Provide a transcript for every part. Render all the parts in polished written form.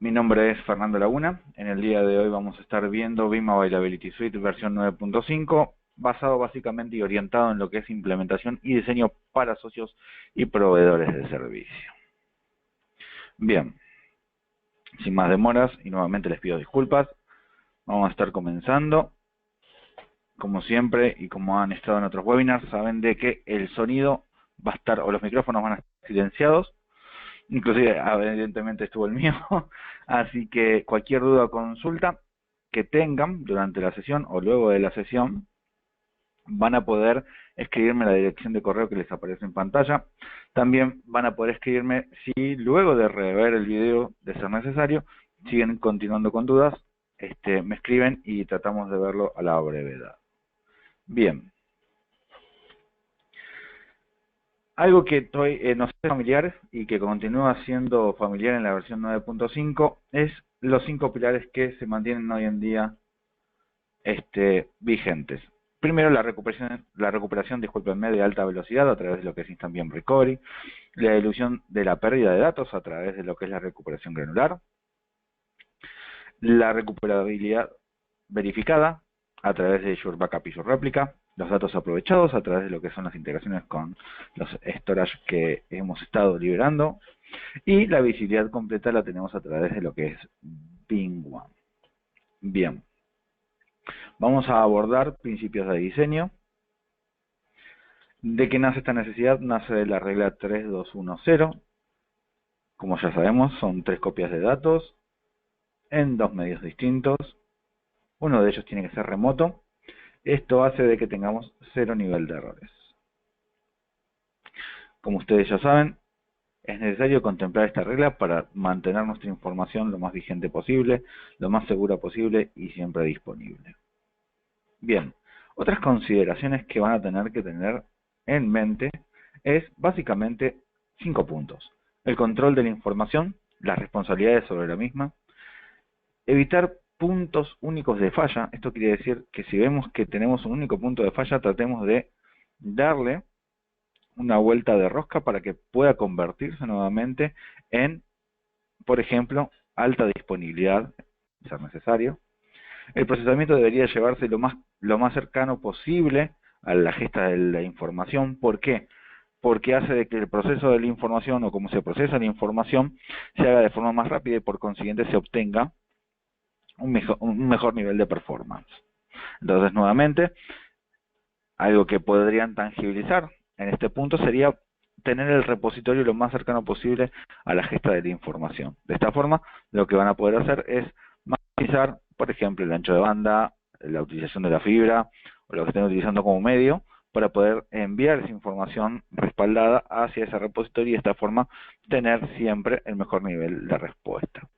Mi nombre es Fernando Laguna. En el día de hoy vamos a estar viendo Vim Availability Suite versión 9.5, basado básicamente y orientado en lo que es implementación y diseño para socios y proveedores de servicio. Bien, sin más demoras, y nuevamente les pido disculpas, vamos a estar comenzando. Como siempre, y como han estado en otros webinars, saben de que el sonido va a estar, o los micrófonos van a estar silenciados. Inclusive, evidentemente estuvo el mío, así que cualquier duda o consulta que tengan durante la sesión o luego de la sesión, van a poder escribirme la dirección de correo que les aparece en pantalla. También van a poder escribirme si luego de rever el video, de ser necesario, siguen continuando con dudas, me escriben y tratamos de verlo a la brevedad. Bien. Algo que nos es familiar y que continúa siendo familiar en la versión 9.5 es los 5 pilares que se mantienen hoy en día vigentes. Primero, la recuperación, discúlpenme, de alta velocidad a través de lo que es Instant Beam Recovery, la dilución de la pérdida de datos a través de lo que es la recuperación granular, la recuperabilidad verificada a través de Azure Backup y Azure Replica, los datos aprovechados a través de lo que son las integraciones con los storage que hemos estado liberando, y la visibilidad completa la tenemos a través de lo que es Vim One. Bien, vamos a abordar principios de diseño. ¿De qué nace esta necesidad? Nace de la regla 3210. Como ya sabemos, son 3 copias de datos en 2 medios distintos. Uno de ellos tiene que ser remoto. Esto hace de que tengamos 0 nivel de errores. Como ustedes ya saben, es necesario contemplar esta regla para mantener nuestra información lo más vigente posible, lo más segura posible y siempre disponible. Bien, otras consideraciones que van a tener que tener en mente es básicamente 5 puntos. El control de la información, las responsabilidades sobre la misma, evitar puntos únicos de falla. Esto quiere decir que si vemos que tenemos un único punto de falla, tratemos de darle una vuelta de rosca para que pueda convertirse nuevamente en, por ejemplo, alta disponibilidad, si es necesario. El procesamiento debería llevarse lo más cercano posible a la gesta de la información. ¿Por qué? Porque hace de que el proceso de la información o cómo se procesa la información se haga de forma más rápida y por consiguiente se obtenga un mejor nivel de performance. Entonces, nuevamente, algo que podrían tangibilizar en este punto sería tener el repositorio lo más cercano posible a la gesta de la información. De esta forma, lo que van a poder hacer es maximizar, por ejemplo, el ancho de banda, la utilización de la fibra, o lo que estén utilizando como medio, para poder enviar esa información respaldada hacia ese repositorio y de esta forma tener siempre el mejor nivel de respuesta.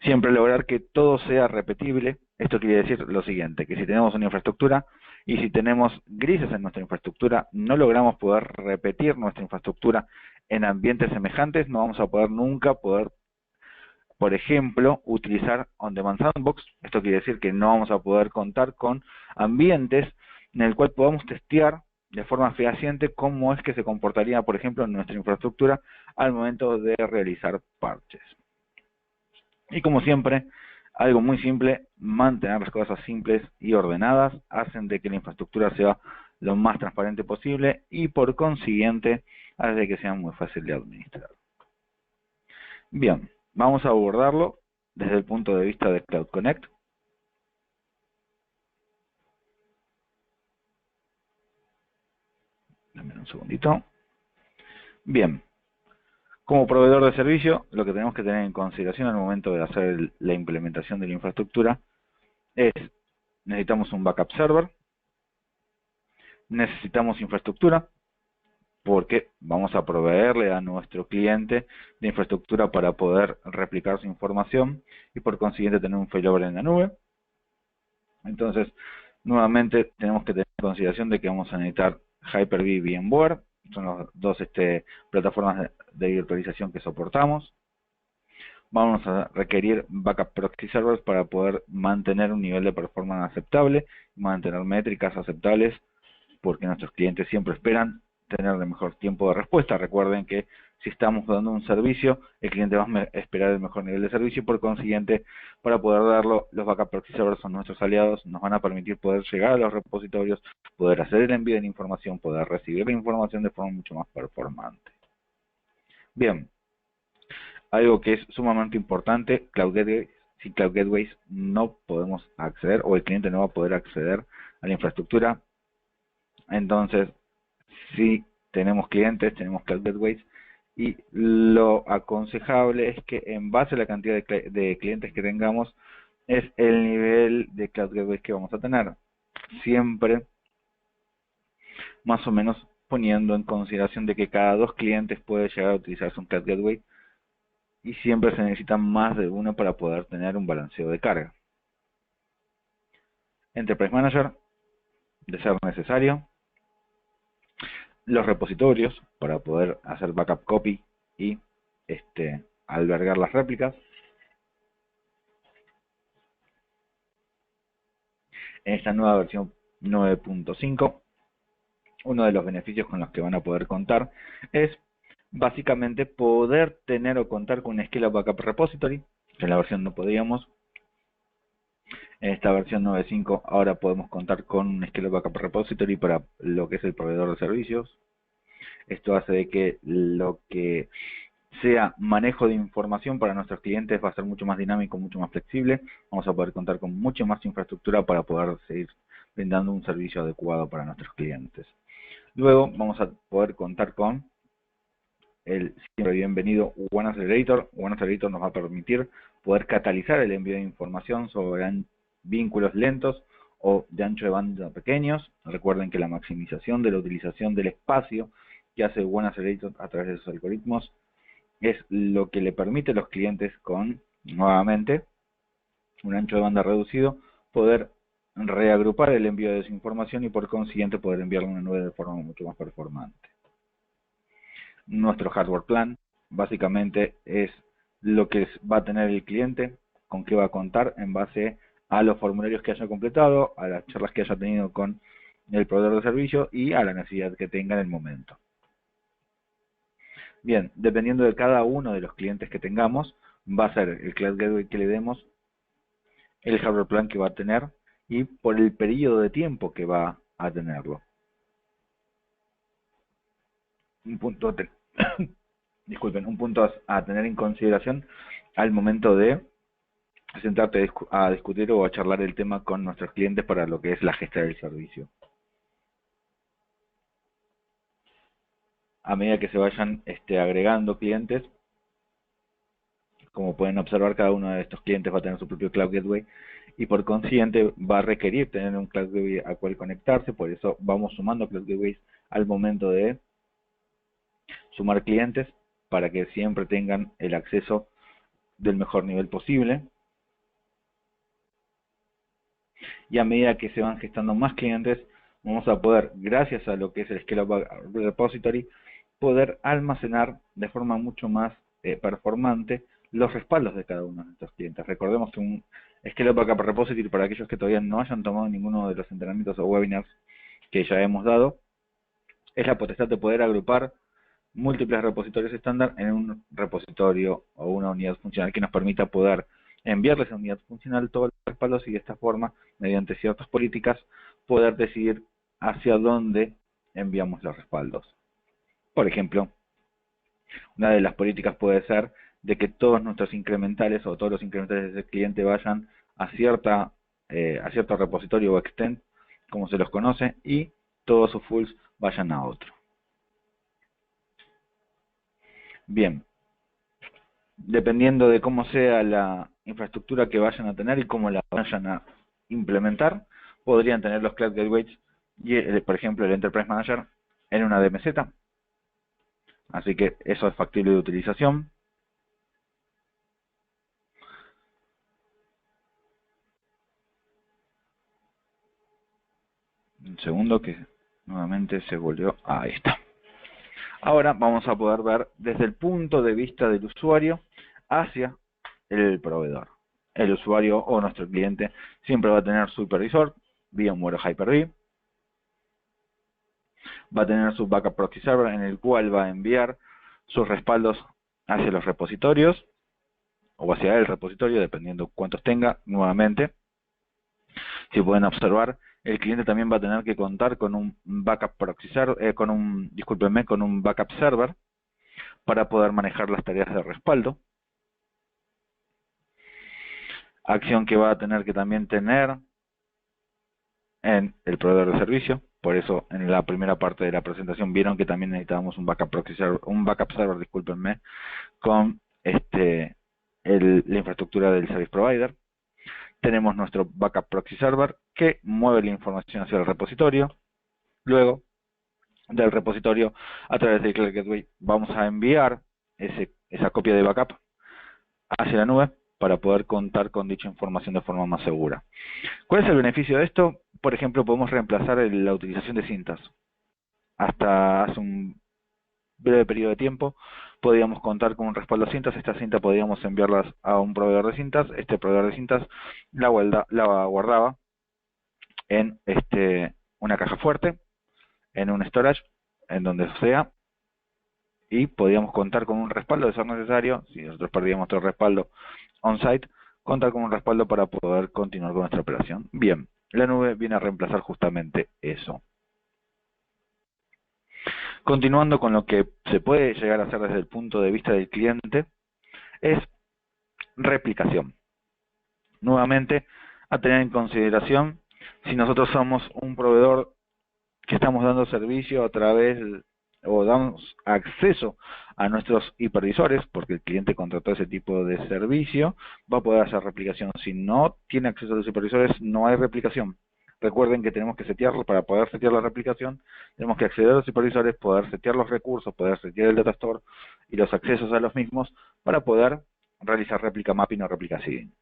Siempre lograr que todo sea repetible. Esto quiere decir lo siguiente, que si tenemos una infraestructura y si tenemos grises en nuestra infraestructura, no logramos poder repetir nuestra infraestructura en ambientes semejantes, no vamos a poder nunca por ejemplo, utilizar On-Demand Sandbox. Esto quiere decir que no vamos a poder contar con ambientes en el cual podamos testear de forma fehaciente cómo es que se comportaría, por ejemplo, en nuestra infraestructura al momento de realizar parches. Y como siempre, algo muy simple, mantener las cosas simples y ordenadas, hacen de que la infraestructura sea lo más transparente posible y por consiguiente hace de que sea muy fácil de administrar. Bien, vamos a abordarlo desde el punto de vista de Cloud Connect. Dame un segundito. Bien. Como proveedor de servicio, lo que tenemos que tener en consideración al momento de hacer la implementación de la infraestructura es, necesitamos un backup server, necesitamos infraestructura, porque vamos a proveerle a nuestro cliente de infraestructura para poder replicar su información y por consiguiente tener un failover en la nube. Entonces, nuevamente tenemos que tener en consideración de que vamos a necesitar Hyper-V y VMware. Son las dos plataformas de virtualización que soportamos. Vamos a requerir backup proxy servers para poder mantener un nivel de performance aceptable, mantener métricas aceptables, porque nuestros clientes siempre esperan tener el mejor tiempo de respuesta. Recuerden que Si estamos dando un servicio, el cliente va a esperar el mejor nivel de servicio y por consiguiente, para poder darlo, los backup proxy servers son nuestros aliados, nos van a permitir poder llegar a los repositorios, poder hacer el envío de la información, poder recibir la información de forma mucho más performante. Bien, algo que es sumamente importante, Cloud Gateway. Sin Cloud Gateways no podemos acceder, o el cliente no va a poder acceder a la infraestructura. Entonces, si tenemos clientes, tenemos Cloud Gateways, y lo aconsejable es que en base a la cantidad de clientes que tengamos, es el nivel de Cloud Gateways que vamos a tener. Siempre más o menos poniendo en consideración de que cada 2 clientes puede llegar a utilizarse un Cloud Gateway, y siempre se necesita más de uno para poder tener un balanceo de carga. Enterprise Manager, de ser necesario. Los repositorios, para poder hacer backup copy y albergar las réplicas. En esta nueva versión 9.5, uno de los beneficios con los que van a poder contar es básicamente poder tener o contar con un Scale-up Backup Repository, que en la versión no podíamos. En esta versión 9.5 ahora podemos contar con un Scale-up Backup Repository para lo que es el proveedor de servicios. Esto hace de que lo que sea manejo de información para nuestros clientes va a ser mucho más dinámico, mucho más flexible. Vamos a poder contar con mucha más infraestructura para poder seguir brindando un servicio adecuado para nuestros clientes. Luego vamos a poder contar con el siempre bienvenido One Accelerator. One Accelerator nos va a permitir poder catalizar el envío de información sobre vínculos lentos o de ancho de banda pequeños. Recuerden que la maximización de la utilización del espacio que hace One Accelerator a través de sus algoritmos es lo que le permite a los clientes con, nuevamente, un ancho de banda reducido, poder reagrupar el envío de esa información y por consiguiente poder enviarlo a una nube de forma mucho más performante. Nuestro hardware plan básicamente es lo que va a tener el cliente, con qué va a contar en base a los formularios que haya completado, a las charlas que haya tenido con el proveedor de servicio y a la necesidad que tenga en el momento. Bien, dependiendo de cada uno de los clientes que tengamos, va a ser el Cloud Gateway que le demos, el hardware plan que va a tener y por el periodo de tiempo que va a tenerlo. Un punto disculpen, un punto a tener en consideración al momento de sentarte a discutir o a charlar el tema con nuestros clientes para lo que es la gestión del servicio. A medida que se vayan agregando clientes, como pueden observar, cada uno de estos clientes va a tener su propio Cloud Gateway y por consiguiente va a requerir tener un Cloud Gateway al cual conectarse. Por eso vamos sumando Cloud Gateways al momento de sumar clientes para que siempre tengan el acceso del mejor nivel posible. Y a medida que se van gestando más clientes, vamos a poder, gracias a lo que es el Scale-up Repository, poder almacenar de forma mucho más performante los respaldos de cada uno de estos clientes. Recordemos que un Scale-up Backup Repository, para aquellos que todavía no hayan tomado ninguno de los entrenamientos o webinars que ya hemos dado, es la potestad de poder agrupar múltiples repositorios estándar en un repositorio o una unidad funcional que nos permita poder enviarles a esa unidad funcional todos los respaldos y de esta forma, mediante ciertas políticas, poder decidir hacia dónde enviamos los respaldos. Por ejemplo, una de las políticas puede ser de que todos nuestros incrementales o todos los incrementales de ese cliente vayan a cierto repositorio o extent, como se los conoce, y todos sus fulls vayan a otro. Bien, dependiendo de cómo sea la infraestructura que vayan a tener y cómo la vayan a implementar, podrían tener los Cloud Gateways y, por ejemplo, el Enterprise Manager en una DMZ. Así que eso es factible de utilización. Un segundo que nuevamente se volvió. Ahí está. Ahora vamos a poder ver desde el punto de vista del usuario hacia el proveedor. El usuario o nuestro cliente siempre va a tener su hipervisor, VMware o Hyper-V. Va a tener su backup proxy server en el cual va a enviar sus respaldos hacia los repositorios o hacia el repositorio, dependiendo cuántos tenga. Nuevamente, si pueden observar, el cliente también va a tener que contar con un backup proxy server, con un backup server para poder manejar las tareas de respaldo. Acción que va a tener que también tener en el proveedor de servicio. Por eso en la primera parte de la presentación vieron que también necesitábamos un backup proxy server, discúlpenme, con la infraestructura del service provider. Tenemos nuestro backup proxy server que mueve la información hacia el repositorio. Luego del repositorio, a través de Cloud Gateway, vamos a enviar esa copia de backup hacia la nube para poder contar con dicha información de forma más segura. ¿Cuál es el beneficio de esto? Por ejemplo, podemos reemplazar la utilización de cintas. Hasta hace un breve periodo de tiempo podíamos contar con un respaldo de cintas. Estas cintas podíamos enviarlas a un proveedor de cintas. Este proveedor de cintas la guardaba en una caja fuerte, en un storage, en donde sea, y podíamos contar con un respaldo de ser necesario. Si nosotros perdíamos nuestro respaldo on-site, contar con un respaldo para poder continuar con nuestra operación. Bien, la nube viene a reemplazar justamente eso. Continuando con lo que se puede llegar a hacer desde el punto de vista del cliente, es replicación. Nuevamente, a tener en consideración, si nosotros somos un proveedor que estamos dando servicio a través o damos acceso a nuestros hipervisores, porque el cliente contrató ese tipo de servicio, va a poder hacer replicación. Si no tiene acceso a los hipervisores, no hay replicación. Recuerden que tenemos que setearlo. Para poder setear la replicación, tenemos que acceder a los hipervisores, poder setear los recursos, poder setear el data store y los accesos a los mismos para poder realizar réplica mapping o réplica seeding.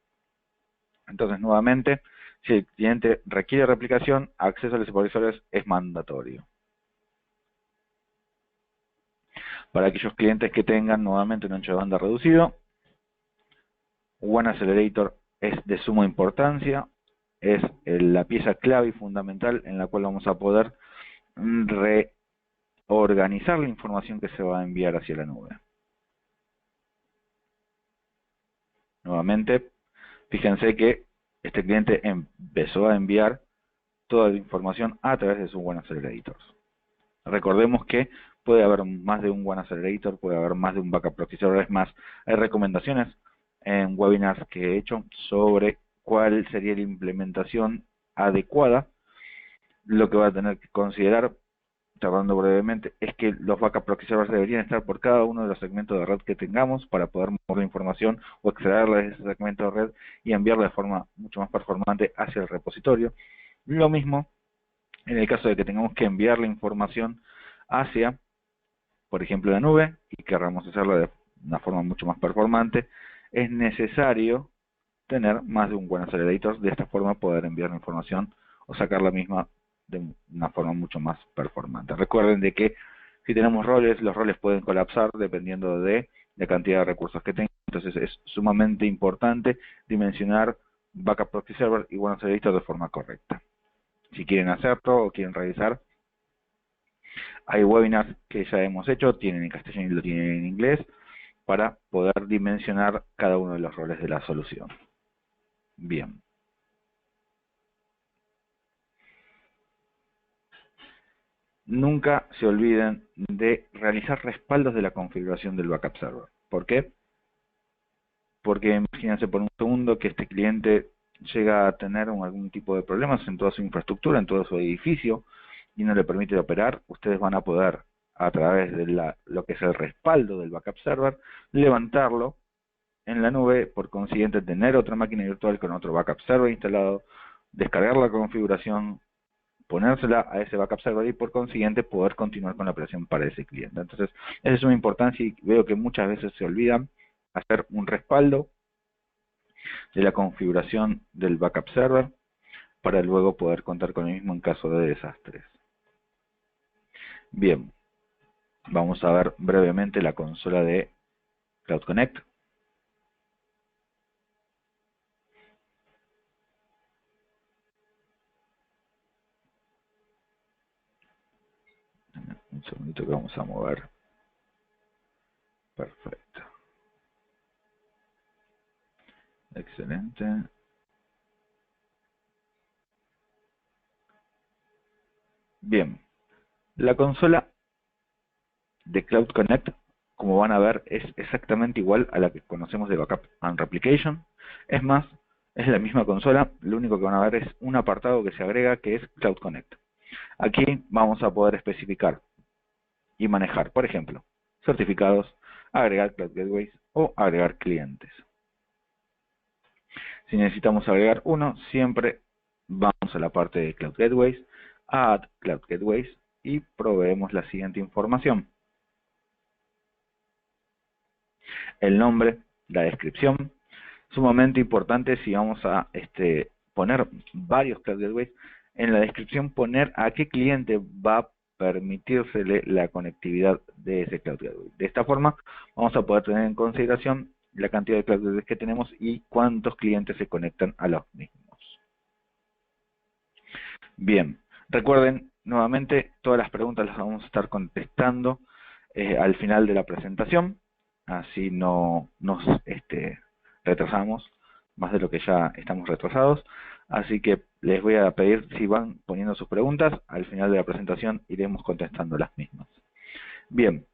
Entonces, nuevamente, si el cliente requiere replicación, acceso a los hipervisores es mandatorio. Para aquellos clientes que tengan nuevamente un ancho de banda reducido, One Accelerator es de suma importancia, es la pieza clave y fundamental en la cual vamos a poder reorganizar la información que se va a enviar hacia la nube. Nuevamente, fíjense que este cliente empezó a enviar toda la información a través de su One Accelerator. Recordemos que puede haber más de un One Accelerator, puede haber más de un backup proxy server. Es más, hay recomendaciones en webinars que he hecho sobre cuál sería la implementación adecuada. Lo que va a tener que considerar, tratando brevemente, es que los backup proxy servers deberían estar por cada uno de los segmentos de red que tengamos para poder mover la información o extraerla de ese segmento de red y enviarla de forma mucho más performante hacia el repositorio. Lo mismo en el caso de que tengamos que enviar la información hacia, por ejemplo, la nube, y querramos hacerlo de una forma mucho más performante, es necesario tener más de un buen accelerator. De esta forma poder enviar la información o sacar la misma de una forma mucho más performante. Recuerden de que si tenemos roles, los roles pueden colapsar dependiendo de la cantidad de recursos que tengan. Entonces es sumamente importante dimensionar backup proxy server y buen accelerator de forma correcta. Si quieren hacerlo o quieren revisar, hay webinars que ya hemos hecho, tienen en castellano y lo tienen en inglés, para poder dimensionar cada uno de los roles de la solución. Bien. Nunca se olviden de realizar respaldos de la configuración del backup server. ¿Por qué? Porque imagínense por un segundo que este cliente llega a tener algún tipo de problemas en toda su infraestructura, en todo su edificio, y no le permite operar. Ustedes van a poder, a través de lo que es el respaldo del backup server, levantarlo en la nube, por consiguiente tener otra máquina virtual con otro backup server instalado, descargar la configuración, ponérsela a ese backup server y por consiguiente poder continuar con la operación para ese cliente. Entonces, esa es una importancia y veo que muchas veces se olvidan hacer un respaldo de la configuración del backup server para luego poder contar con el mismo en caso de desastres. Bien, vamos a ver brevemente la consola de Cloud Connect. Un segundito que vamos a mover Perfecto. Excelente. Bien. La consola de Cloud Connect, como van a ver, es exactamente igual a la que conocemos de Backup and Replication. Es más, es la misma consola, lo único que van a ver es un apartado que se agrega que es Cloud Connect. Aquí vamos a poder especificar y manejar, por ejemplo, certificados, agregar Cloud Gateways o agregar clientes. Si necesitamos agregar uno, siempre vamos a la parte de Cloud Gateways, Add Cloud Gateways y proveemos la siguiente información. El nombre, la descripción, sumamente importante si vamos a poner varios Cloud Gateways, en la descripción poner a qué cliente va a permitírsele la conectividad de ese Cloud Gateway. De esta forma vamos a poder tener en consideración la cantidad de Cloud Gateways que tenemos y cuántos clientes se conectan a los mismos. Bien, recuerden nuevamente todas las preguntas las vamos a estar contestando al final de la presentación, así no nos retrasamos más de lo que ya estamos retrasados, así que les voy a pedir si van poniendo sus preguntas, al final de la presentación iremos contestando las mismas. Bien,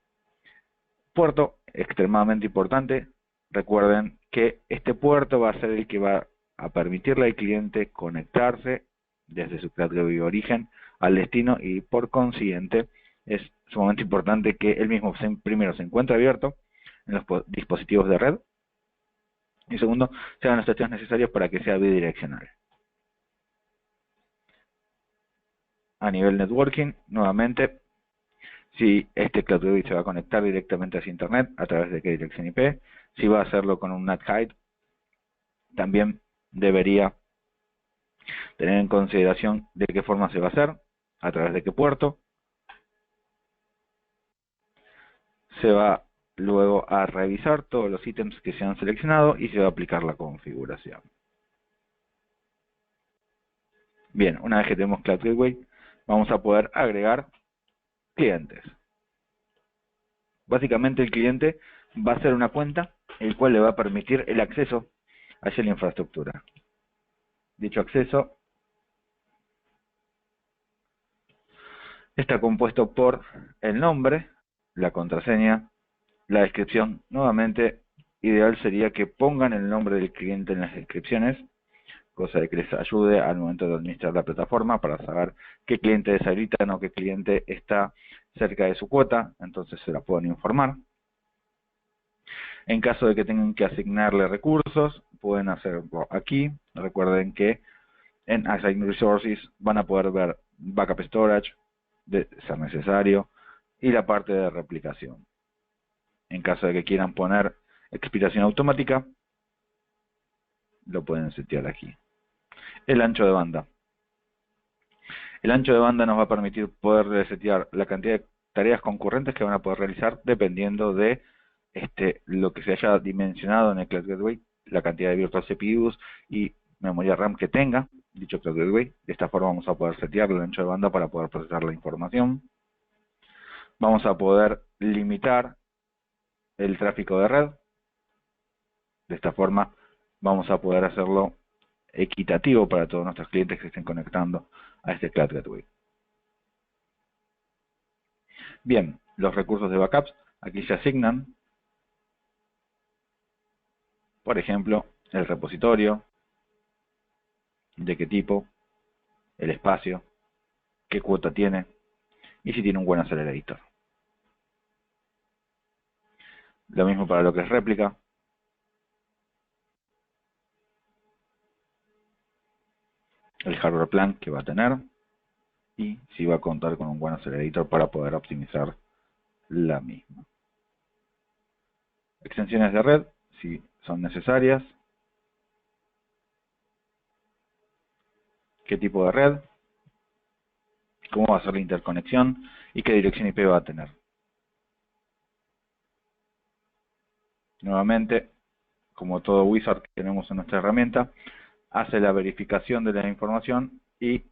puerto extremadamente importante, recuerden que este puerto va a ser el que va a permitirle al cliente conectarse desde su Cloud Gateway de origen al destino y por consiguiente es sumamente importante que él mismo primero se encuentre abierto en los dispositivos de red y segundo, se hagan los testeos necesarios para que sea bidireccional. A nivel networking, nuevamente, si este Cloud Gateway se va a conectar directamente hacia Internet, a través de qué dirección IP, si va a hacerlo con un NAT-HIDE, también debería tener en consideración de qué forma se va a hacer, a través de qué puerto. Se va luego a revisar todos los ítems que se han seleccionado y se va a aplicar la configuración. Bien, una vez que tenemos Cloud Gateway, vamos a poder agregar clientes. Básicamente el cliente va a ser una cuenta, el cual le va a permitir el acceso hacia la infraestructura. Dicho acceso está compuesto por el nombre, la contraseña, la descripción. Nuevamente, ideal sería que pongan el nombre del cliente en las descripciones, cosa de que les ayude al momento de administrar la plataforma para saber qué cliente deshabilitan o qué cliente está cerca de su cuota, entonces se la pueden informar. En caso de que tengan que asignarle recursos, pueden hacerlo aquí. Recuerden que en Assign Resources van a poder ver Backup Storage, de ser necesario, y la parte de replicación. En caso de que quieran poner expiración automática, lo pueden setear aquí. El ancho de banda. El ancho de banda nos va a permitir poder setear la cantidad de tareas concurrentes que van a poder realizar dependiendo de lo que se haya dimensionado en el Cloud Gateway, la cantidad de virtual CPUs y memoria RAM que tenga dicho Cloud Gateway. De esta forma vamos a poder setear el ancho de banda para poder procesar la información. Vamos a poder limitar el tráfico de red. De esta forma vamos a poder hacerlo equitativo para todos nuestros clientes que estén conectando a este Cloud Gateway. Bien, los recursos de backups aquí se asignan. Por ejemplo, el repositorio, de qué tipo, el espacio, qué cuota tiene y si tiene un buen accelerator. Lo mismo para lo que es réplica. El hardware plan que va a tener y si va a contar con un buen accelerator para poder optimizar la misma. Extensiones de red, si son necesarias. Qué tipo de red, cómo va a ser la interconexión y qué dirección IP va a tener. Nuevamente, como todo wizard que tenemos en nuestra herramienta, hace la verificación de la información y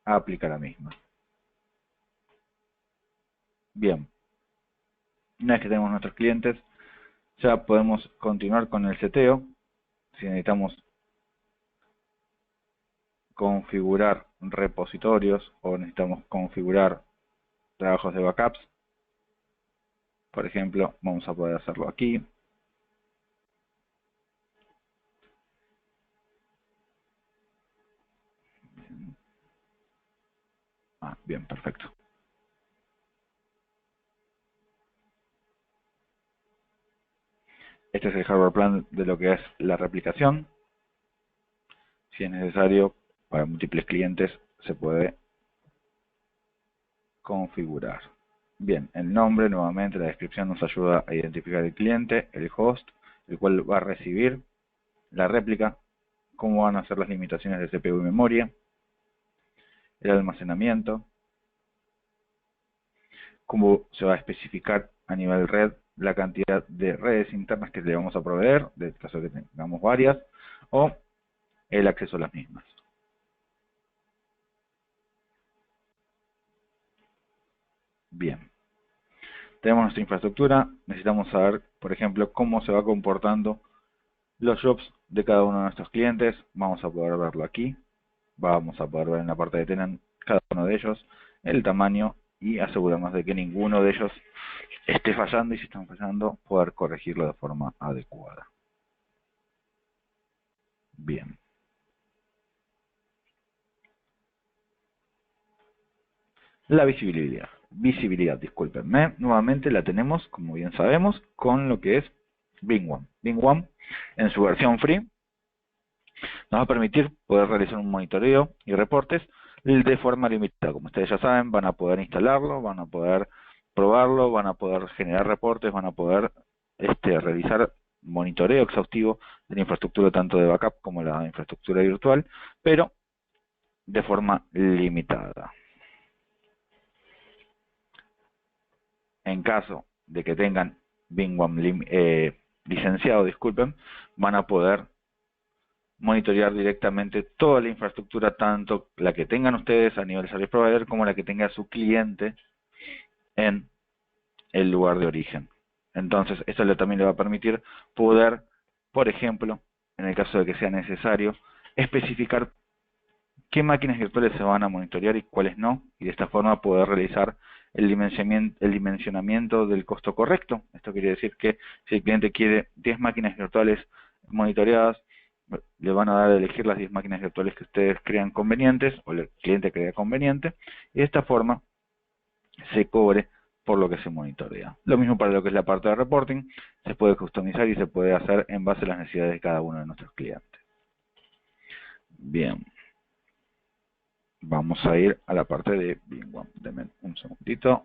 aplica la misma. Bien, una vez que tenemos nuestros clientes, Ya podemos continuar con el seteo. Si necesitamos configurar repositorios o necesitamos configurar trabajos de backups, por ejemplo, vamos a poder hacerlo aquí. Bien, perfecto. Este es el hardware plan de lo que es la replicación. Si es necesario, para múltiples clientes se puede configurar. Bien, el nombre, nuevamente la descripción nos ayuda a identificar el cliente, el host, el cual va a recibir la réplica, cómo van a ser las limitaciones de CPU y memoria, el almacenamiento, cómo se va a especificar a nivel red la cantidad de redes internas que le vamos a proveer, en el caso de que tengamos varias, o el acceso a las mismas. Bien, tenemos nuestra infraestructura, necesitamos saber, por ejemplo, cómo se va comportando los jobs de cada uno de nuestros clientes. Vamos a poder verlo aquí, vamos a poder ver en la parte de tenant cada uno de ellos, el tamaño y asegurarnos de que ninguno de ellos esté fallando, y si están fallando, poder corregirlo de forma adecuada. Bien. La visibilidad, discúlpenme, nuevamente la tenemos, como bien sabemos, con lo que es Bing One. Bing One, en su versión free, nos va a permitir poder realizar un monitoreo y reportes de forma limitada. Como ustedes ya saben, van a poder instalarlo, van a poder probarlo, van a poder generar reportes, van a poder realizar monitoreo exhaustivo de la infraestructura tanto de backup como la infraestructura virtual, pero de forma limitada. En caso de que tengan Bing One licenciado, disculpen, van a poder monitorear directamente toda la infraestructura, tanto la que tengan ustedes a nivel service provider como la que tenga su cliente en el lugar de origen. Entonces, esto también le va a permitir poder, por ejemplo, en el caso de que sea necesario, especificar qué máquinas virtuales se van a monitorear y cuáles no, y de esta forma poder realizar el dimensionamiento del costo correcto. Esto quiere decir que si el cliente quiere 10 máquinas virtuales monitoreadas, le van a dar a elegir las 10 máquinas virtuales que ustedes crean convenientes, o el cliente crea conveniente, y de esta forma se cobre por lo que se monitorea. Lo mismo para lo que es la parte de reporting, se puede customizar y se puede hacer en base a las necesidades de cada uno de nuestros clientes. Bien. Vamos a ir a la parte de Bing One. Denme un segundito.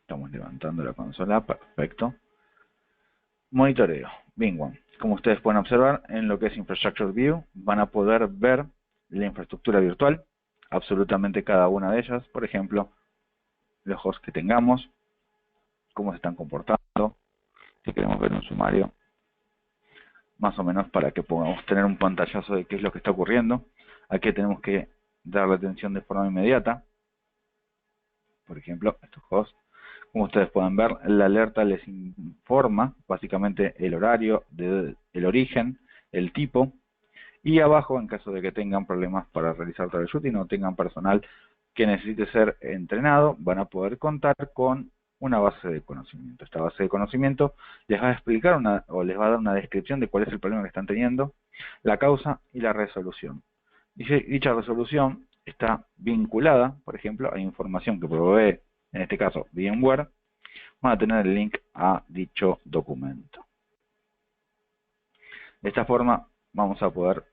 Estamos levantando la consola. Perfecto. Monitoreo. Bing One. Como ustedes pueden observar, en lo que es Infrastructure View, van a poder ver la infraestructura virtual, absolutamente cada una de ellas. Por ejemplo, los hosts que tengamos, cómo se están comportando. Si queremos ver un sumario, más o menos para que podamos tener un pantallazo de qué es lo que está ocurriendo. Aquí tenemos que darle atención de forma inmediata. Por ejemplo, estos hosts. Como ustedes pueden ver, la alerta les informa básicamente el horario, el origen, el tipo, y abajo, en caso de que tengan problemas para realizar troubleshooting o tengan personal que necesite ser entrenado, van a poder contar con una base de conocimiento. Esta base de conocimiento les va a explicar o les va a dar una descripción de cuál es el problema que están teniendo, la causa y la resolución. Dicha resolución está vinculada, por ejemplo, a información que provee, en este caso, VMware. Van a tener el link a dicho documento. De esta forma, vamos a poder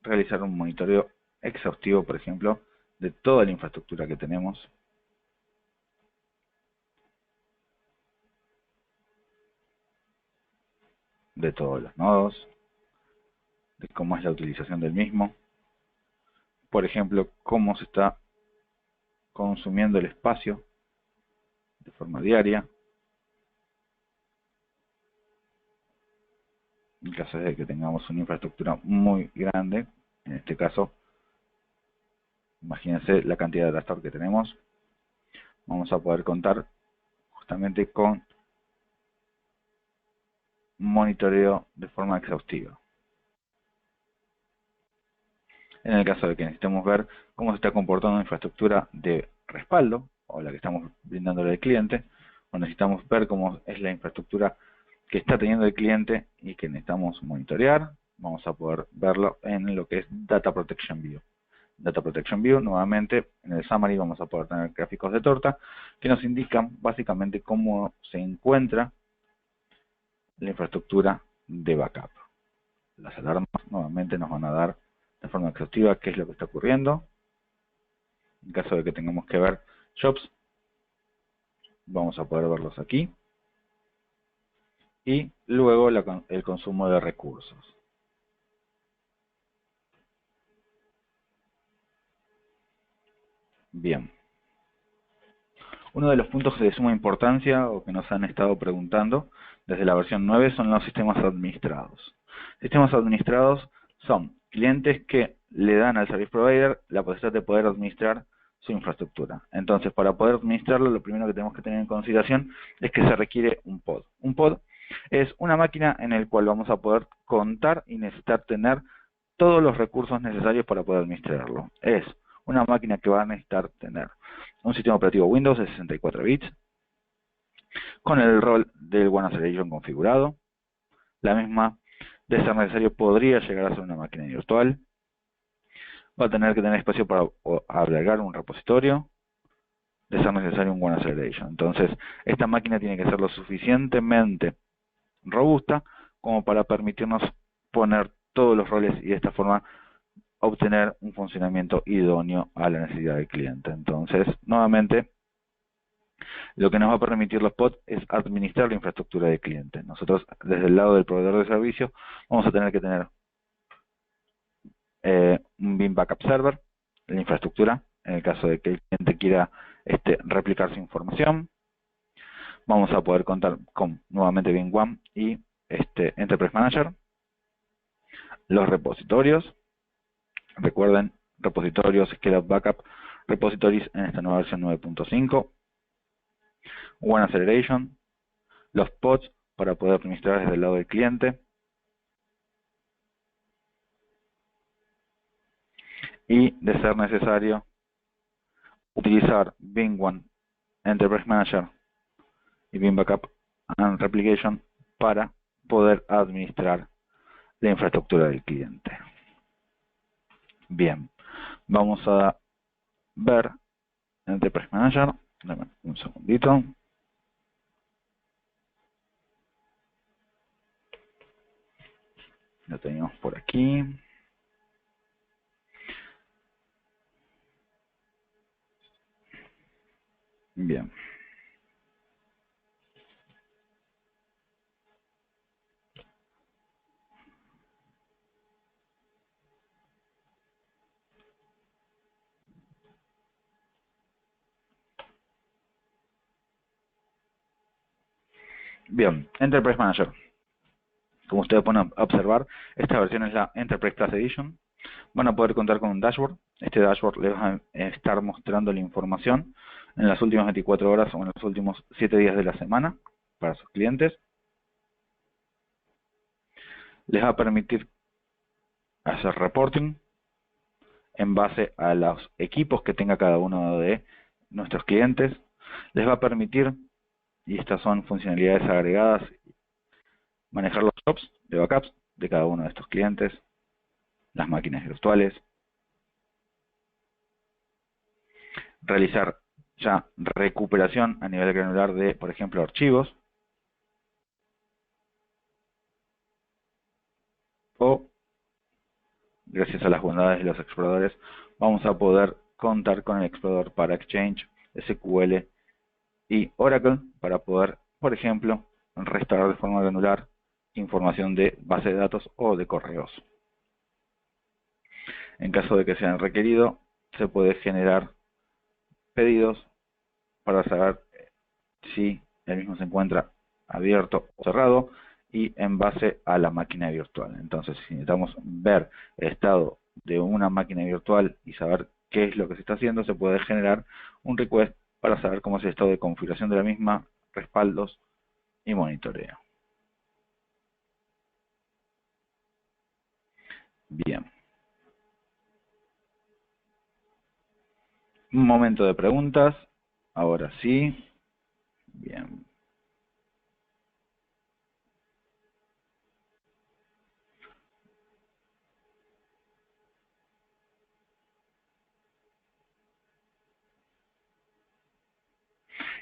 realizar un monitoreo exhaustivo, por ejemplo, de toda la infraestructura que tenemos. de todos los nodos, de cómo es la utilización del mismo, por ejemplo, cómo se está consumiendo el espacio de forma diaria, en caso de que tengamos una infraestructura muy grande. En este caso, imagínense la cantidad de trastornos que tenemos. Vamos a poder contar justamente con monitoreo de forma exhaustiva. En el caso de que necesitemos ver cómo se está comportando la infraestructura de respaldo, o la que estamos brindándole al cliente, o necesitamos ver cómo es la infraestructura que está teniendo el cliente y que necesitamos monitorear, vamos a poder verlo en lo que es Data Protection View. Data Protection View, nuevamente, en el summary vamos a poder tener gráficos de torta que nos indican básicamente cómo se encuentra la infraestructura de backup. Las alarmas nuevamente nos van a dar de forma exhaustiva qué es lo que está ocurriendo. En caso de que tengamos que ver jobs, vamos a poder verlos aquí. Y luego el consumo de recursos. Bien. Uno de los puntos de suma importancia o que nos han estado preguntando desde la versión 9 son los sistemas administrados. Sistemas administrados son clientes que le dan al service provider la posibilidad de poder administrar su infraestructura. Entonces, para poder administrarlo, lo primero que tenemos que tener en consideración es que se requiere un pod. Un pod es una máquina en la cual vamos a poder contar y necesitar tener todos los recursos necesarios para poder administrarlo. Es una máquina que va a necesitar tener un sistema operativo Windows de 64 bits, con el rol del One Acceleration configurado. La misma, de ser necesario, podría llegar a ser una máquina virtual. Va a tener que tener espacio para albergar un repositorio, de ser necesario un One Acceleration. Entonces, esta máquina tiene que ser lo suficientemente robusta como para permitirnos poner todos los roles y de esta forma obtener un funcionamiento idóneo a la necesidad del cliente. Entonces, nuevamente, lo que nos va a permitir los pods es administrar la infraestructura del cliente. Nosotros, desde el lado del proveedor de servicio, vamos a tener que tener un BIM Backup Server, la infraestructura, en el caso de que el cliente quiera replicar su información. Vamos a poder contar con, nuevamente, BIM One y Enterprise Manager. Los repositorios. Recuerden, repositorios, Scale-Up Backup, repositories en esta nueva versión 9.5. One Acceleration, los pods para poder administrar desde el lado del cliente. Y, de ser necesario, utilizar BIM One, Enterprise Manager y BIM Backup and Replication para poder administrar la infraestructura del cliente. Bien, vamos a ver Enterprise Manager. Dame un segundito. Lo tenemos por aquí. Bien. Bien, Enterprise Manager. Como ustedes pueden observar, esta versión es la Enterprise Class Edition. Van a poder contar con un dashboard. Este dashboard les va a estar mostrando la información en las últimas 24 horas o en los últimos 7 días de la semana para sus clientes. Les va a permitir hacer reporting en base a los equipos que tenga cada uno de nuestros clientes. Les va a permitir, y estas son funcionalidades agregadas, manejar los jobs de backups de cada uno de estos clientes, las máquinas virtuales, realizar ya recuperación a nivel granular de, por ejemplo, archivos, o, gracias a las bondades de los exploradores, vamos a poder contar con el explorador para Exchange, SQL y Oracle para poder, por ejemplo, restaurar de forma granular información de base de datos o de correos. En caso de que sean requerido, se puede generar pedidos para saber si el mismo se encuentra abierto o cerrado y en base a la máquina virtual. Entonces, si necesitamos ver el estado de una máquina virtual y saber qué es lo que se está haciendo, se puede generar un request para saber cómo es el estado de configuración de la misma, respaldos y monitoreo. Bien. Un momento de preguntas. Ahora sí. Bien.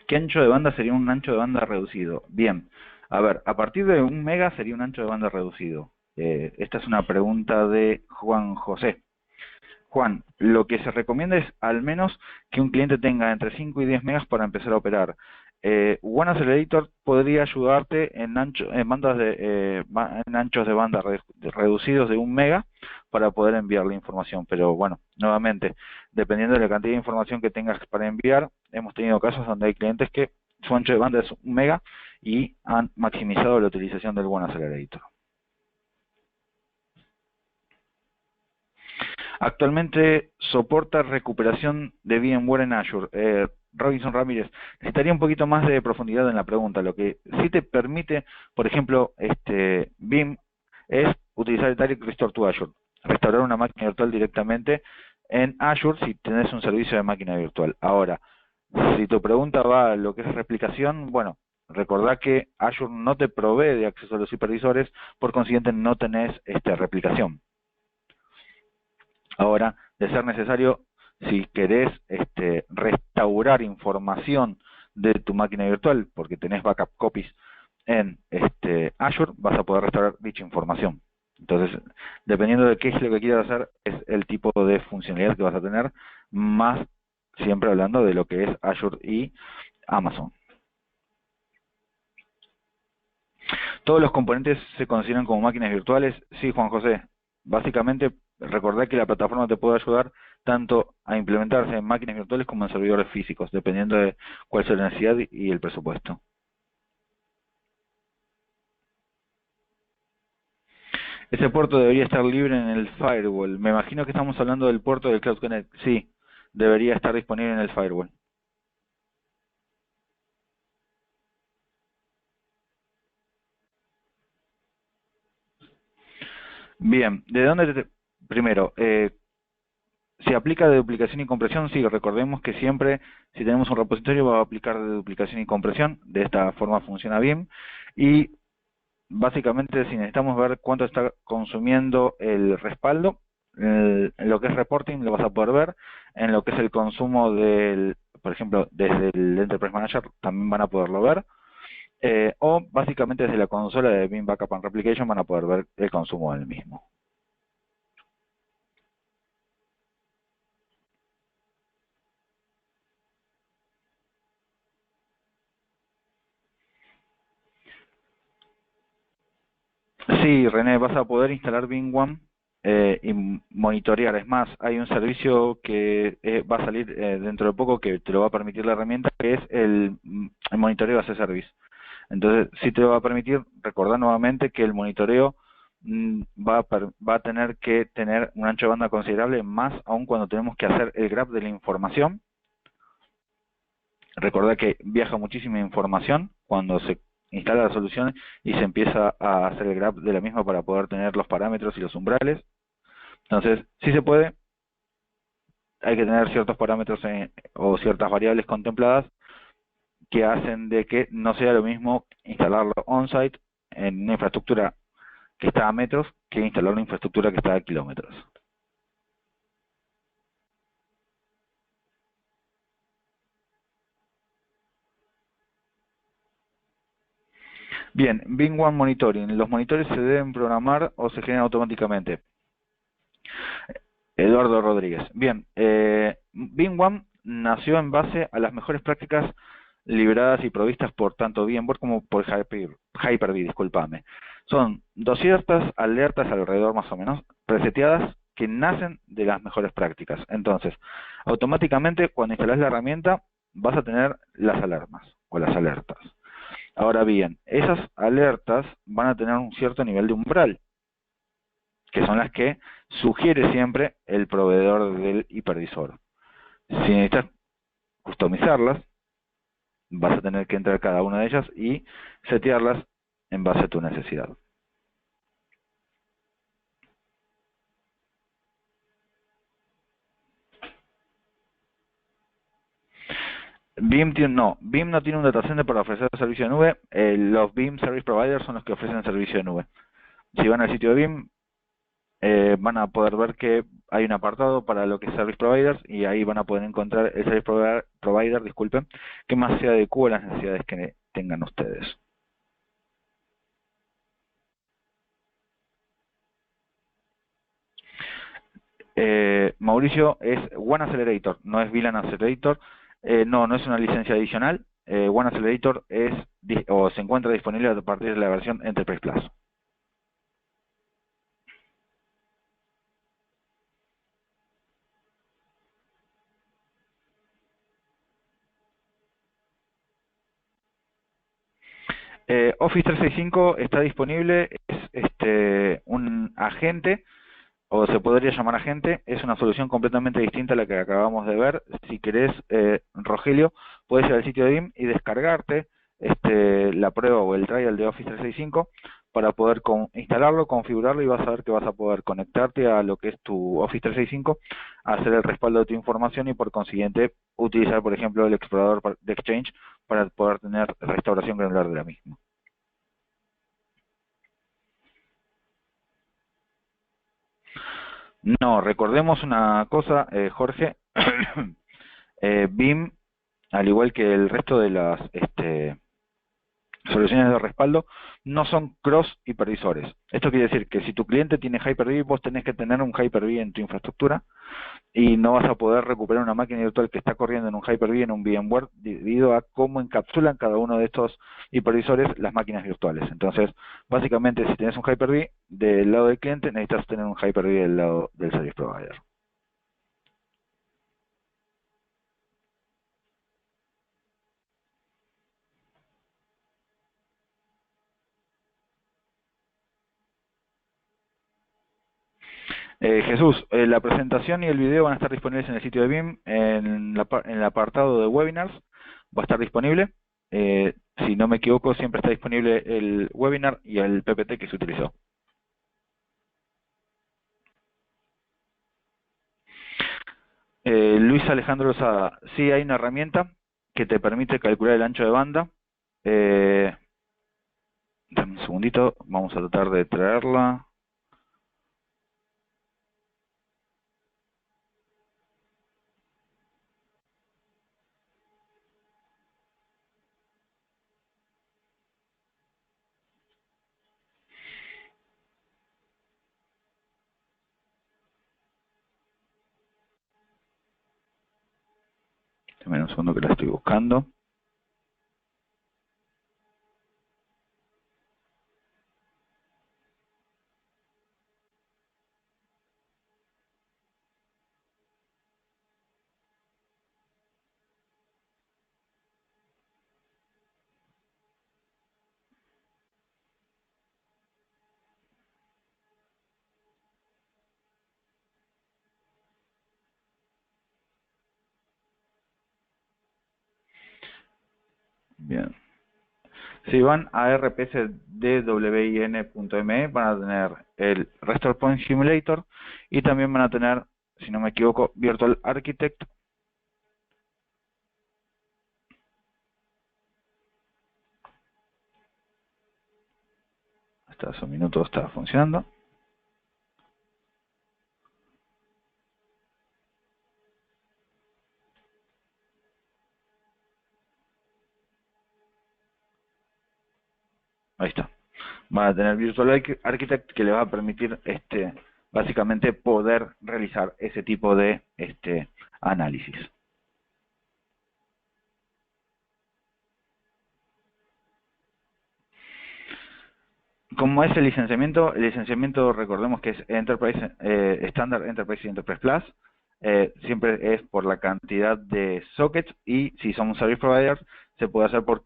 ¿Qué ancho de banda sería un ancho de banda reducido? Bien, a ver, a partir de 1 mega sería un ancho de banda reducido. Esta es una pregunta de Juan José. Juan, lo que se recomienda es al menos que un cliente tenga entre 5 y 10 megas para empezar a operar. One Accelerator podría ayudarte en anchos de banda reducidos de 1 mega para poder enviar la información. Pero bueno, nuevamente, dependiendo de la cantidad de información que tengas para enviar, hemos tenido casos donde hay clientes que su ancho de banda es 1 mega y han maximizado la utilización del One Accelerator. Actualmente soporta recuperación de VMware en Azure. Robinson Ramírez, necesitaría un poquito más de profundidad en la pregunta. Lo que sí te permite, por ejemplo, Veeam, es utilizar el Direct Restore to Azure, restaurar una máquina virtual directamente en Azure si tenés un servicio de máquina virtual. Ahora, si tu pregunta va a lo que es replicación, bueno, recordá que Azure no te provee de acceso a los hipervisores, por consiguiente no tenés replicación. Ahora, de ser necesario, si querés restaurar información de tu máquina virtual, porque tenés backup copies en Azure, vas a poder restaurar dicha información. Entonces, dependiendo de qué es lo que quieras hacer, es el tipo de funcionalidad que vas a tener, más siempre hablando de lo que es Azure y Amazon. ¿Todos los componentes se consideran como máquinas virtuales? Sí, Juan José. Básicamente, recordá que la plataforma te puede ayudar tanto a implementarse en máquinas virtuales como en servidores físicos, dependiendo de cuál sea la necesidad y el presupuesto. Ese puerto debería estar libre en el firewall. Me imagino que estamos hablando del puerto del Cloud Connect. Sí, debería estar disponible en el firewall. Bien, ¿de dónde primero, se aplica de duplicación y compresión? Sí, recordemos que siempre, si tenemos un repositorio, va a aplicar de duplicación y compresión. De esta forma funciona bien. Y básicamente, si necesitamos ver cuánto está consumiendo el respaldo, en lo que es reporting lo vas a poder ver. En lo que es el consumo del, por ejemplo, desde el Enterprise Manager también van a poderlo ver. O básicamente desde la consola de Veeam Backup and Replication van a poder ver el consumo del mismo. Sí, René, vas a poder instalar Veeam One y monitorear. Es más, hay un servicio que va a salir dentro de poco que te lo va a permitir la herramienta, que es el monitoreo as a service. Entonces, sí te lo va a permitir. Recordar nuevamente que el monitoreo va a tener que tener un ancho de banda considerable, más aún cuando tenemos que hacer el grab de la información. Recordar que viaja muchísima información cuando se instala la solución y se empieza a hacer el grab de la misma para poder tener los parámetros y los umbrales. Entonces, sí se puede, hay que tener ciertos parámetros o ciertas variables contempladas que hacen de que no sea lo mismo instalarlo on-site en una infraestructura que está a metros que instalar una infraestructura que está a kilómetros. Bien, Veeam One Monitoring. ¿Los monitores se deben programar o se generan automáticamente? Eduardo Rodríguez. Bien, Veeam One nació en base a las mejores prácticas liberadas y provistas por tanto VMware como por Hyper-V, disculpame. Son 200 alertas alrededor más o menos, preseteadas, que nacen de las mejores prácticas. Entonces, automáticamente cuando instalas la herramienta vas a tener las alarmas o las alertas. Ahora bien, esas alertas van a tener un cierto nivel de umbral, que son las que sugiere siempre el proveedor del hipervisor. Si necesitas customizarlas, vas a tener que entrar a cada una de ellas y setearlas en base a tu necesidad. BIM no tiene un data center para ofrecer servicio de nube. Los BIM Service Providers son los que ofrecen servicio de nube. Si van al sitio de BIM, van a poder ver que hay un apartado para lo que es Service Providers y ahí van a poder encontrar el Service Provider, disculpen, que más se adecue a las necesidades que tengan ustedes. Mauricio, es One Accelerator, no es VLAN Accelerator. No es una licencia adicional. One Accelerator se encuentra disponible a partir de la versión Enterprise Plus. Office 365 está disponible, es un agente, o se podría llamar agente, es una solución completamente distinta a la que acabamos de ver. Si querés, Rogelio, puedes ir al sitio de BIM y descargarte la prueba o el trial de Office 365 para poder instalarlo, configurarlo, y vas a ver que vas a poder conectarte a lo que es tu Office 365, hacer el respaldo de tu información y por consiguiente utilizar, por ejemplo, el explorador de Exchange para poder tener restauración granular de la misma. No, recordemos una cosa, Jorge. BIM, al igual que el resto de las soluciones de respaldo, no son cross hipervisores. Esto quiere decir que si tu cliente tiene Hyper-V, vos tenés que tener un Hyper-V en tu infraestructura y no vas a poder recuperar una máquina virtual que está corriendo en un Hyper-V en un VMware debido a cómo encapsulan cada uno de estos hipervisores las máquinas virtuales. Entonces, básicamente, si tienes un Hyper-V del lado del cliente, necesitas tener un Hyper-V del lado del Service Provider. Jesús, la presentación y el video van a estar disponibles en el sitio de BIM, en el apartado de webinars va a estar disponible. Si no me equivoco, siempre está disponible el webinar y el PPT que se utilizó. Luis Alejandro Lozada, sí hay una herramienta que te permite calcular el ancho de banda. Dame un segundito, vamos a tratar de traerla. Dame un segundo que la estoy buscando. Bien. Si van a rpsdwin.me van a tener el Restore Point Simulator y también van a tener, si no me equivoco, Virtual Architect. Hasta hace un minuto está funcionando. Ahí está. Van a tener Virtual Architect que le va a permitir básicamente poder realizar ese tipo de análisis. ¿Cómo es el licenciamiento? El licenciamiento, recordemos que es Enterprise, Standard, Enterprise y Enterprise Plus. Siempre es por la cantidad de sockets y si somos service providers se puede hacer por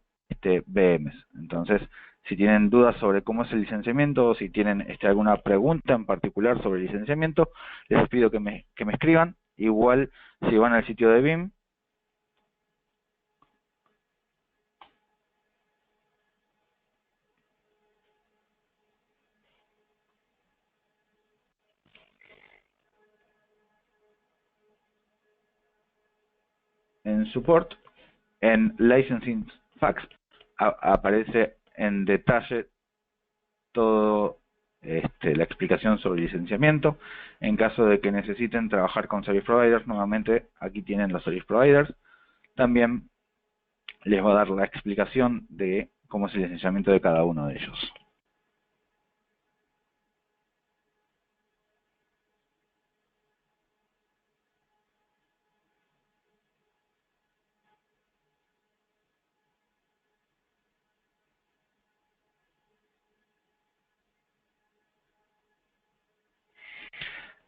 VMs. Entonces, si tienen dudas sobre cómo es el licenciamiento o si tienen alguna pregunta en particular sobre el licenciamiento, les pido que me escriban. Igual, si van al sitio de BIM, en Support, en Licensing Facts, aparece en detalle todo la explicación sobre el licenciamiento. En caso de que necesiten trabajar con service providers, nuevamente aquí tienen los service providers. También les va a dar la explicación de cómo es el licenciamiento de cada uno de ellos.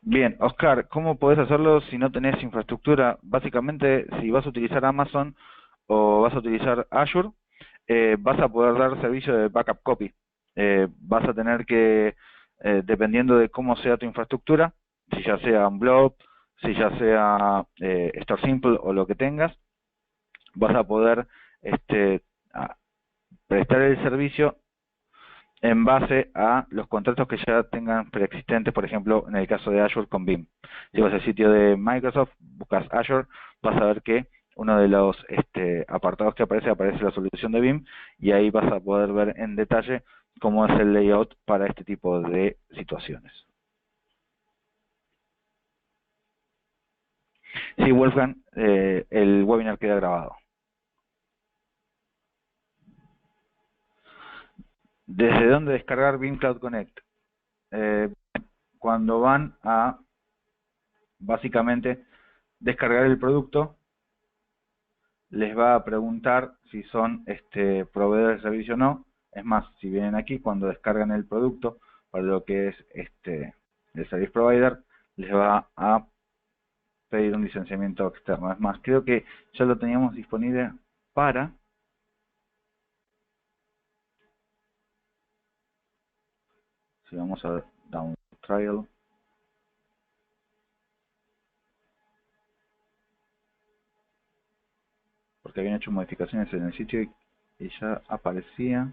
Bien, Oscar, ¿cómo podés hacerlo si no tenés infraestructura? Básicamente, si vas a utilizar Amazon o vas a utilizar Azure, vas a poder dar servicio de backup copy. Vas a tener que, dependiendo de cómo sea tu infraestructura, si ya sea un blob, si ya sea Star Simple o lo que tengas, vas a poder a prestar el servicio en base a los contratos que ya tengan preexistentes, por ejemplo, en el caso de Azure con BIM. Si vas al sitio de Microsoft, buscas Azure, vas a ver que uno de los apartados que aparece la solución de BIM y ahí vas a poder ver en detalle cómo es el layout para este tipo de situaciones. Sí, Wolfgang, el webinar queda grabado. ¿Desde dónde descargar BIM Cloud Connect? Cuando van a, básicamente, descargar el producto, les va a preguntar si son proveedores de servicio o no. Es más, si vienen aquí, cuando descargan el producto para lo que es el service provider, les va a pedir un licenciamiento externo. Es más, creo que ya lo teníamos disponible para... Si vamos a download trial, porque habían hecho modificaciones en el sitio y ya aparecía.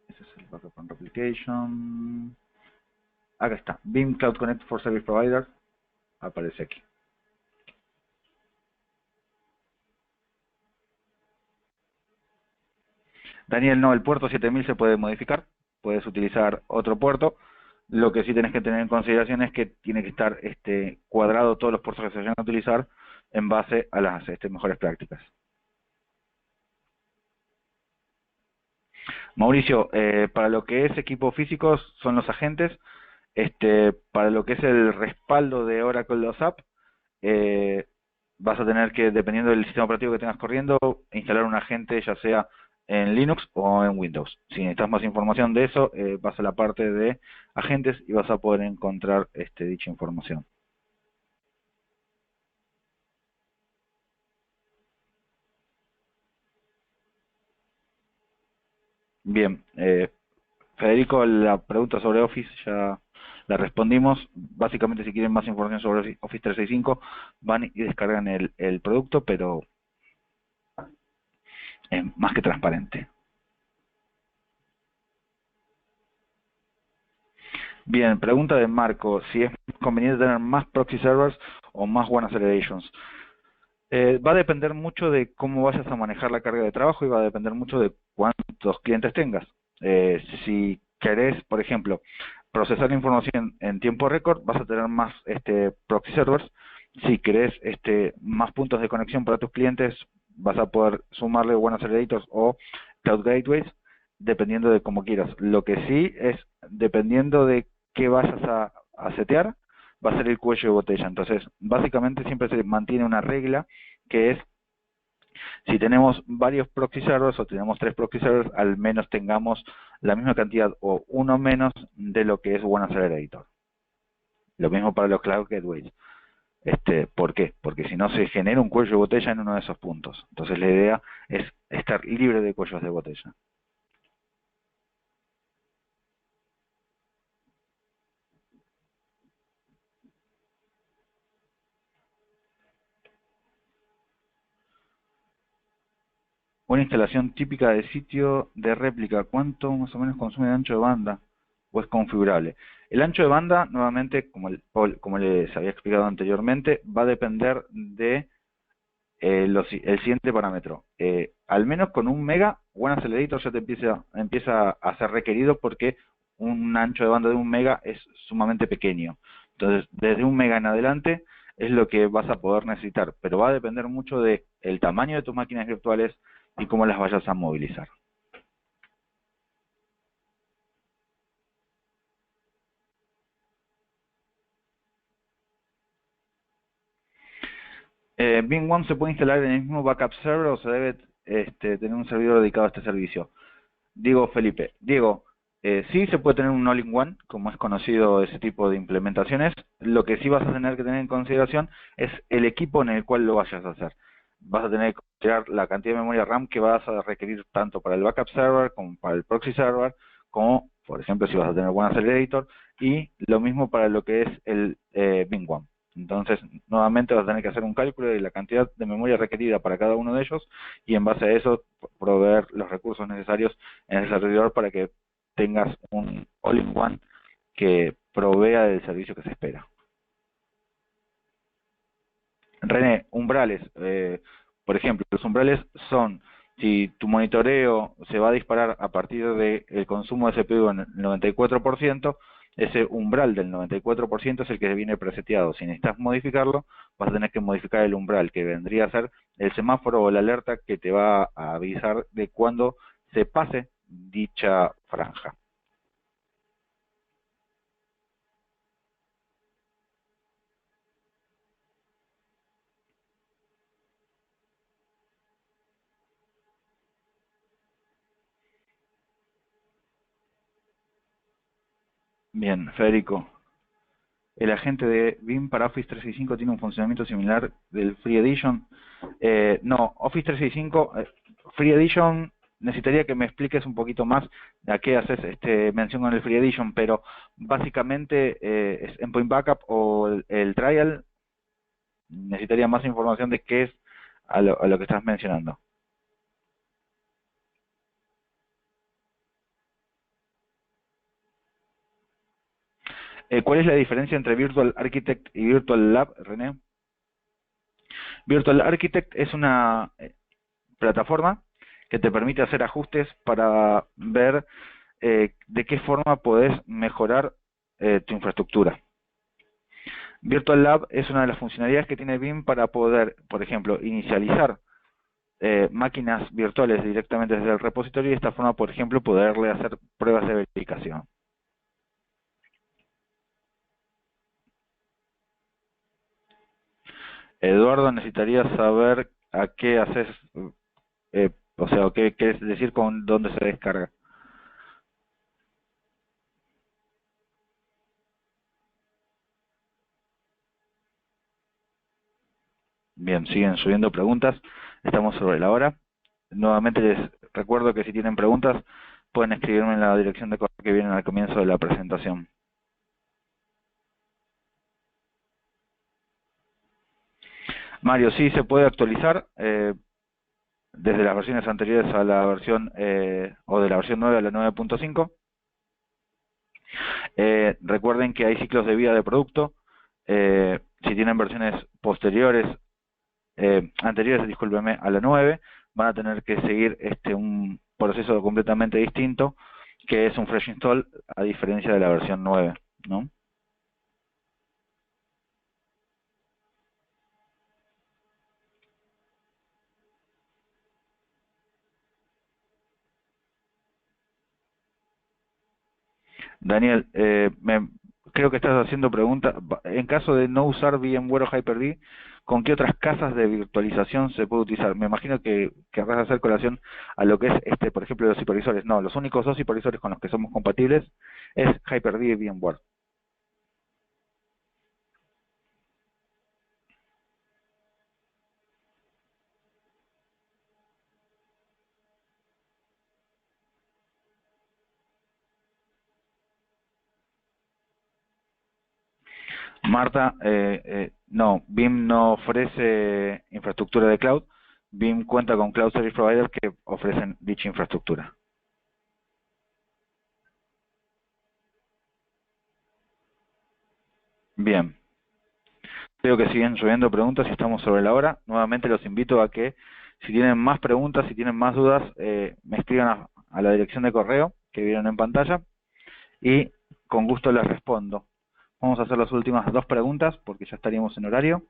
Ese es el backup and replication. Acá está, BIM Cloud Connect for Service Provider, aparece aquí. Daniel, no, el puerto 7000 se puede modificar, puedes utilizar otro puerto. Lo que sí tenés que tener en consideración es que tiene que estar cuadrado todos los puertos que se vayan a utilizar en base a las mejores prácticas. Mauricio, para lo que es equipos físicos son los agentes. Para lo que es el respaldo de Oracle los App, vas a tener que, dependiendo del sistema operativo que tengas corriendo, instalar un agente ya sea en Linux o en Windows. Si necesitas más información de eso, vas a la parte de agentes y vas a poder encontrar dicha información. Bien, Federico, la pregunta sobre Office ya la respondimos. Básicamente, si quieren más información sobre Office 365, van y descargan el producto, pero es más que transparente. Bien, pregunta de Marco, si es conveniente tener más proxy servers o más One Accelerations. Va a depender mucho de cómo vayas a manejar la carga de trabajo y va a depender mucho de cuántos clientes tengas. Si querés, por ejemplo, procesar la información en tiempo récord, vas a tener más proxy servers. Si querés más puntos de conexión para tus clientes, vas a poder sumarle One Accelerators o Cloud Gateways, dependiendo de cómo quieras. Lo que sí es, dependiendo de qué vayas a setear, va a ser el cuello de botella. Entonces, básicamente siempre se mantiene una regla que es Si tenemos varios proxy servers o tenemos 3 proxy servers, al menos tengamos la misma cantidad o uno menos de lo que es One Accelerator. Lo mismo para los Cloud Gateways. ¿Por qué? Porque si no se genera un cuello de botella en uno de esos puntos. Entonces la idea es estar libre de cuellos de botella. Una instalación típica de sitio de réplica, ¿cuánto más o menos consume de ancho de banda? ¿O es configurable? El ancho de banda, nuevamente, como les había explicado anteriormente, va a depender de el siguiente parámetro. Al menos con 1 mega, One Accelerator ya te empieza a ser requerido porque un ancho de banda de 1 mega es sumamente pequeño. Entonces, desde 1 mega en adelante es lo que vas a poder necesitar, pero va a depender mucho de el tamaño de tus máquinas virtuales y cómo las vayas a movilizar. Beam One se puede instalar en el mismo backup server o se debe tener un servidor dedicado a este servicio. Diego Felipe. Diego, sí se puede tener un all-in-one, como es conocido ese tipo de implementaciones. Lo que sí vas a tener que tener en consideración es el equipo en el cual lo vayas a hacer. Vas a tener que considerar la cantidad de memoria RAM que vas a requerir tanto para el backup server como para el proxy server, como por ejemplo si vas a tener One Accelerator, y lo mismo para lo que es el Beam One. Entonces, nuevamente vas a tener que hacer un cálculo de la cantidad de memoria requerida para cada uno de ellos y en base a eso proveer los recursos necesarios en el servidor para que tengas un all-in-one que provea del servicio que se espera. René, umbrales. Por ejemplo, los umbrales son, si tu monitoreo se va a disparar a partir del consumo de CPU en el 94%, ese umbral del 94% es el que viene preseteado. Si necesitas modificarlo, vas a tener que modificar el umbral, que vendría a ser el semáforo o la alerta que te va a avisar de cuando se pase dicha franja. Bien, Federico. El agente de BIM para Office 365 tiene un funcionamiento similar del Free Edition. No, Office 365, Free Edition, necesitaría que me expliques un poquito más a qué haces mención con el Free Edition, pero básicamente es Endpoint Backup o el Trial. Necesitaría más información de qué es a lo que estás mencionando. ¿Cuál es la diferencia entre Virtual Architect y Virtual Lab, René? Virtual Architect es una plataforma que te permite hacer ajustes para ver de qué forma podés mejorar tu infraestructura. Virtual Lab es una de las funcionalidades que tiene BIM para poder, por ejemplo, inicializar máquinas virtuales directamente desde el repositorio y de esta forma, por ejemplo, poderle hacer pruebas de verificación. Eduardo, necesitaría saber a qué haces, o sea, qué quieres decir con dónde se descarga. Bien, siguen subiendo preguntas. Estamos sobre la hora. Nuevamente les recuerdo que si tienen preguntas pueden escribirme en la dirección de correo que viene al comienzo de la presentación. Mario, sí se puede actualizar desde las versiones anteriores a la versión o de la versión 9 a la 9.5. Recuerden que hay ciclos de vida de producto. Si tienen versiones posteriores, anteriores, discúlpeme, a la 9, van a tener que seguir un proceso completamente distinto, que es un fresh install, a diferencia de la versión 9, ¿no? Daniel, me creo que estás haciendo preguntas. En caso de no usar VMware o Hyper-V, ¿con qué otras casas de virtualización se puede utilizar? Me imagino que querrás hacer colación a lo que es, por ejemplo, los hipervisores. No, los únicos dos hipervisores con los que somos compatibles es Hyper-V y VMware. Marta, no, BIM no ofrece infraestructura de cloud. BIM cuenta con Cloud Service Providers que ofrecen dicha infraestructura. Bien, veo que siguen lloviendo preguntas y estamos sobre la hora. Nuevamente los invito a que si tienen más preguntas, si tienen más dudas, me escriban a la dirección de correo que vieron en pantalla y con gusto les respondo. Vamos a hacer las últimas dos preguntas porque ya estaríamos en horario.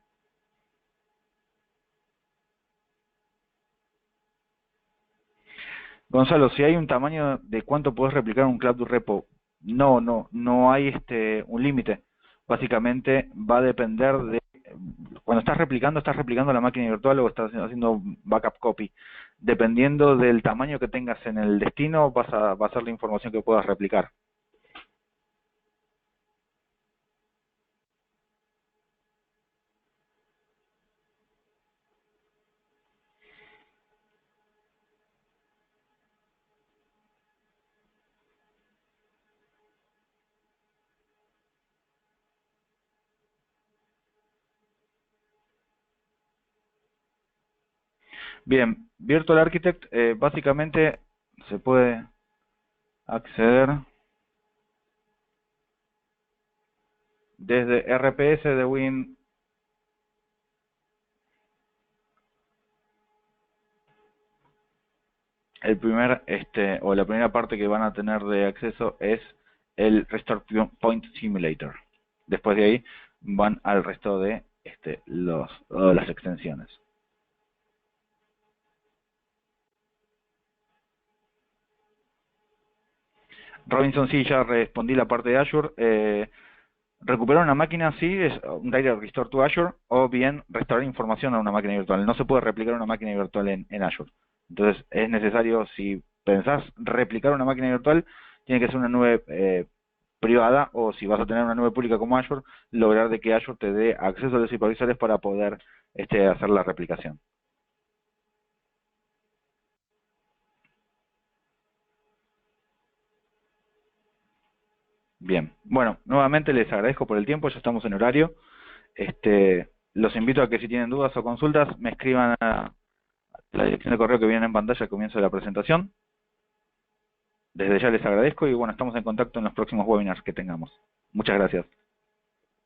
Gonzalo, si hay un tamaño de cuánto puedes replicar un Cloud Repo, no hay un límite. Básicamente va a depender de cuando estás replicando la máquina virtual o estás haciendo backup copy. Dependiendo del tamaño que tengas en el destino, va a ser la información que puedas replicar. Bien, Virtual Architect básicamente se puede acceder desde RPS de Win. El primer, o la primera parte que van a tener de acceso es el Restore Point Simulator. Después de ahí van al resto de las extensiones. Robinson, sí, ya respondí la parte de Azure. Recuperar una máquina, sí, es un Direct Restore to Azure, o bien restaurar información a una máquina virtual. No se puede replicar una máquina virtual en Azure. Entonces, es necesario, si pensás replicar una máquina virtual, tiene que ser una nube privada, o si vas a tener una nube pública como Azure, lograr de que Azure te dé acceso a los hipervisores para poder hacer la replicación. Bien, bueno, nuevamente les agradezco por el tiempo, ya estamos en horario. Los invito a que si tienen dudas o consultas, me escriban a la dirección de correo que viene en pantalla al comienzo de la presentación. Desde ya les agradezco y bueno, estamos en contacto en los próximos webinars que tengamos. Muchas gracias.